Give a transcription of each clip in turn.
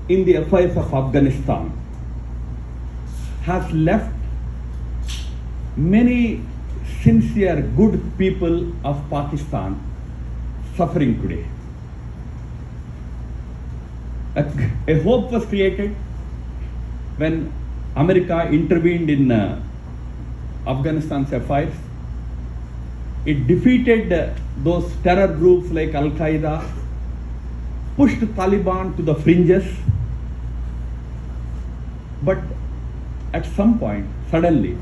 in the affairs of Afghanistan has left many sincere, good people of Pakistan suffering today. A hope was created when America intervened in Afghanistan's affairs. It defeated those terror groups like Al-Qaeda, pushed Taliban to the fringes, but at some point, suddenly,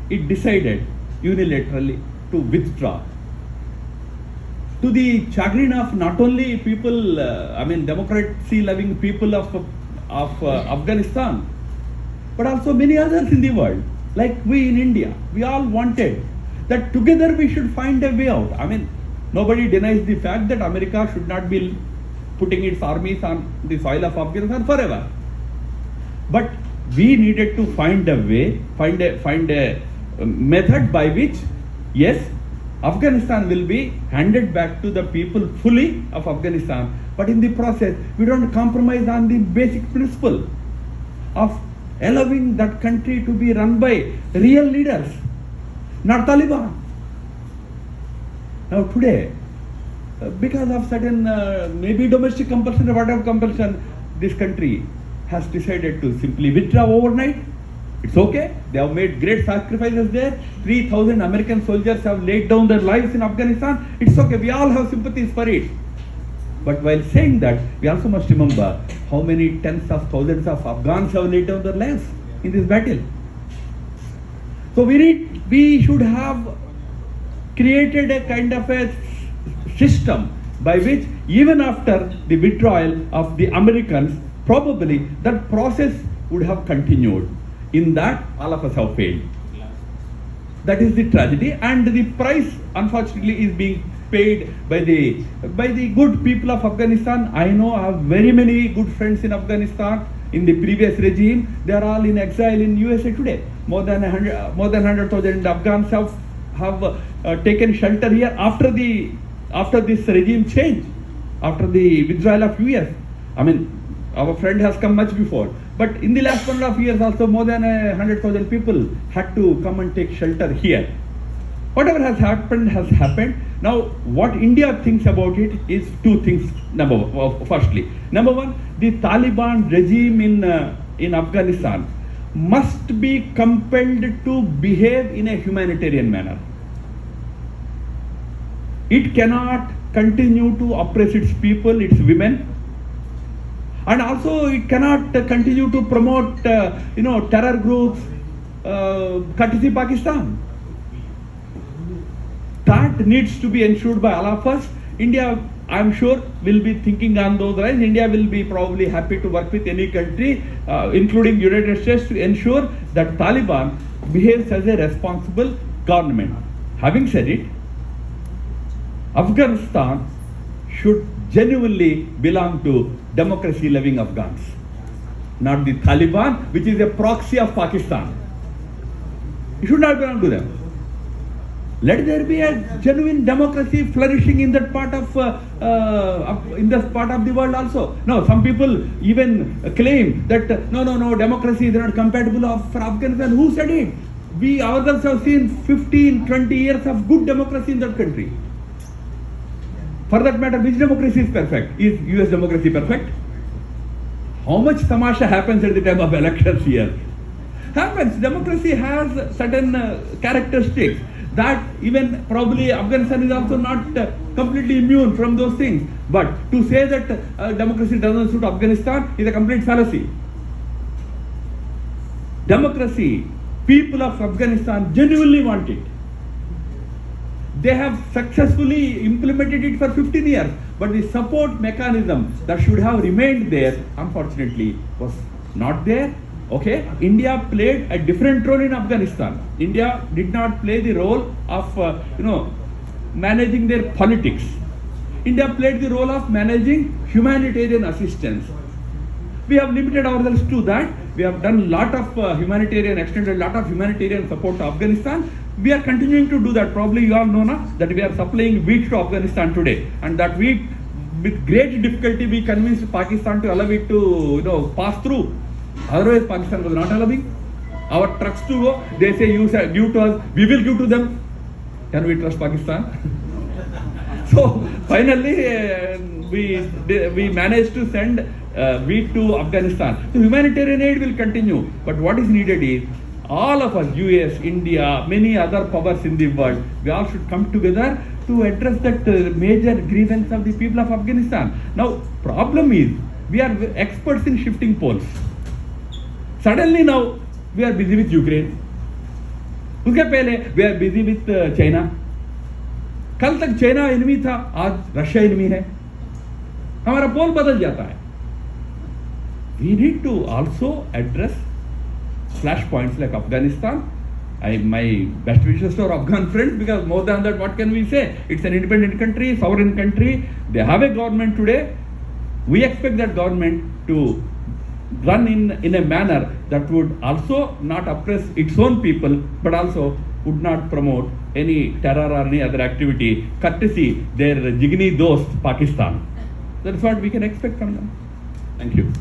it decided unilaterally to withdraw. To the chagrin of not only people, democracy-loving people of Afghanistan, but also many others in the world, like we in India. We all wanted that together we should find a way out. Nobody denies the fact that America should not be putting its armies on the soil of Afghanistan forever. But we needed to find a way, find a method by which, yes, Afghanistan will be handed back to the people fully of Afghanistan, but in the process, we don't compromise on the basic principle of allowing that country to be run by real leaders, not Taliban. Now today, because of certain maybe domestic compulsion or whatever compulsion, this country has decided to simply withdraw overnight. It's okay. They have made great sacrifices there. 3,000 American soldiers have laid down their lives in Afghanistan. It's okay. We all have sympathies for it. But while saying that, we also must remember how many tens of thousands of Afghans have laid down their lives in this battle. So we should have created a kind of a system by which even after the withdrawal of the Americans, probably that process would have continued. In that, all of us have failed. That is the tragedy, and the price, unfortunately, is being paid by the good people of Afghanistan. I know I have very many good friends in Afghanistan. In the previous regime, they are all in exile in USA today. More than 100,000 Afghans have taken shelter here after this regime change, after the withdrawal of US. Our friend has come much before. But in the last 1.5 years also, more than 100,000 people had to come and take shelter here. Whatever has happened has happened. Now, what India thinks about it is two things. Firstly, number one, the Taliban regime in Afghanistan must be compelled to behave in a humanitarian manner. It cannot continue to oppress its people, its women, and also it cannot continue to promote, terror groups, courtesy Pakistan. That needs to be ensured by all of us. India, I'm sure, will be thinking on those lines. India will be probably happy to work with any country, including United States, to ensure that Taliban behaves as a responsible government. Having said it, Afghanistan should genuinely belong to democracy-loving Afghans, not the Taliban, which is a proxy of Pakistan. It should not belong to them. Let there be a genuine democracy flourishing in that part of the world also. No, some people even claim that no, democracy is not compatible for Afghanistan. Who said it? We ourselves have seen 15, 20 years of good democracy in that country. For that matter, which democracy is perfect? Is US democracy perfect? How much tamasha happens at the time of elections here? Happens. Democracy has certain characteristics that even probably Afghanistan is also not completely immune from those things. But to say that democracy doesn't suit Afghanistan is a complete fallacy. Democracy, people of Afghanistan genuinely want it. They have successfully implemented it for 15 years, but the support mechanism that should have remained there, unfortunately, was not there. Okay, India played a different role in Afghanistan. India did not play the role of, managing their politics. India played the role of managing humanitarian assistance. We have limited ourselves to that. We have done a lot of extended a lot of humanitarian support to Afghanistan. We are continuing to do that. Probably you all know now that we are supplying wheat to Afghanistan today, and that wheat with great difficulty we convinced Pakistan to allow it to pass through. Otherwise, Pakistan was not allowing our trucks to go. They say, you say, give to us, we will give to them. Can we trust Pakistan? So finally, we managed to send wheat to Afghanistan. So humanitarian aid will continue. But what is needed is all of us, US, India, many other powers in the world, we all should come together to address that major grievance of the people of Afghanistan. Now, problem is, we are experts in shifting poles. Suddenly now, we are busy with Ukraine. उसके पहले we are busy with China. कल तक China enemy था, आज Russia enemy है. हमारा पोल बदल जाता है. We need to also address flashpoints like Afghanistan. My best wishes to our Afghan friends, because more than that, what can we say? It's an independent country, sovereign country. They have a government today. We expect that government to run in a manner that would also not oppress its own people, but also would not promote any terror or any other activity, courtesy their jigni dost Pakistan. That's what we can expect from them. Thank you.